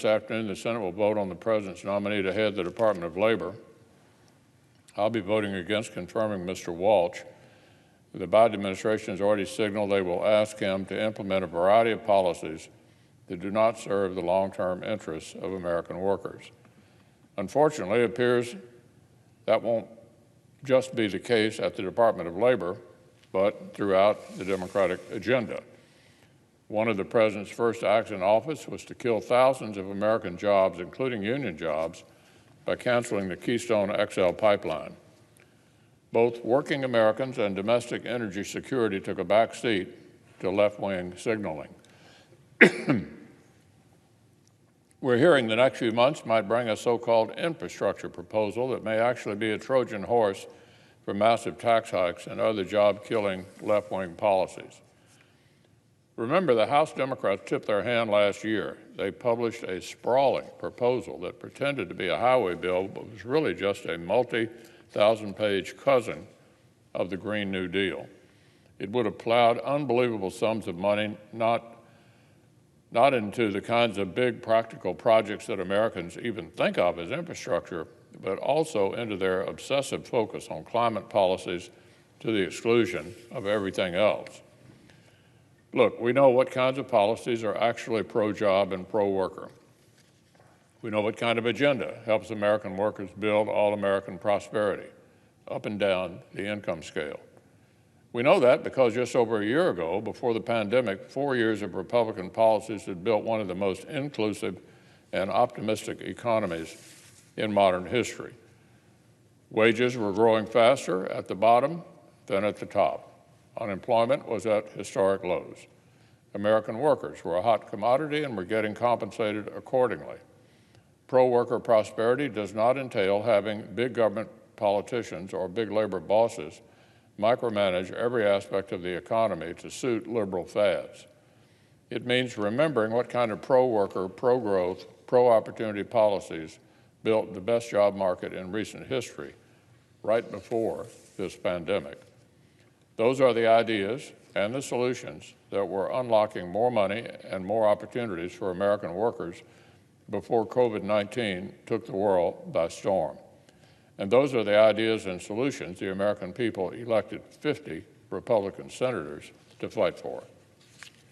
this afternoon the Senate will vote on the President's nominee to head the Department of Labor. I'll be voting against confirming Mr. Walsh. The Biden administration has already signaled they will ask him to implement a variety of policies that do not serve the long-term interests of American workers. Unfortunately, it appears that won't just be the case at the Department of Labor, but throughout the Democratic agenda. One of the President's first acts in office was to kill thousands of American jobs, including union jobs, by canceling the Keystone XL pipeline. Both working Americans and domestic energy security took a back seat to left-wing signaling. We're hearing the next few months might bring a so-called infrastructure proposal that may actually be a Trojan horse for massive tax hikes and other job-killing left-wing policies. Remember, the House Democrats tipped their hand last year. They published a sprawling proposal that pretended to be a highway bill, but was really just a multi-thousand-page cousin of the Green New Deal. It would have plowed unbelievable sums of money, not into the kinds of big practical projects that Americans even think of as infrastructure, but also into their obsessive focus on climate policies to the exclusion of everything else. Look, we know what kinds of policies are actually pro-job and pro-worker. We know what kind of agenda helps American workers build all-American prosperity up and down the income scale. We know that because just over a year ago, before the pandemic, 4 years of Republican policies had built one of the most inclusive and optimistic economies in modern history. Wages were growing faster at the bottom than at the top. Unemployment was at historic lows. American workers were a hot commodity and were getting compensated accordingly. Pro-worker prosperity does not entail having big government politicians or big labor bosses micromanage every aspect of the economy to suit liberal fads. It means remembering what kind of pro-worker, pro-growth, pro-opportunity policies built the best job market in recent history, right before this pandemic. Those are the ideas and the solutions that were unlocking more money and more opportunities for American workers before COVID-19 took the world by storm. And those are the ideas and solutions the American people elected 50 Republican senators to fight for.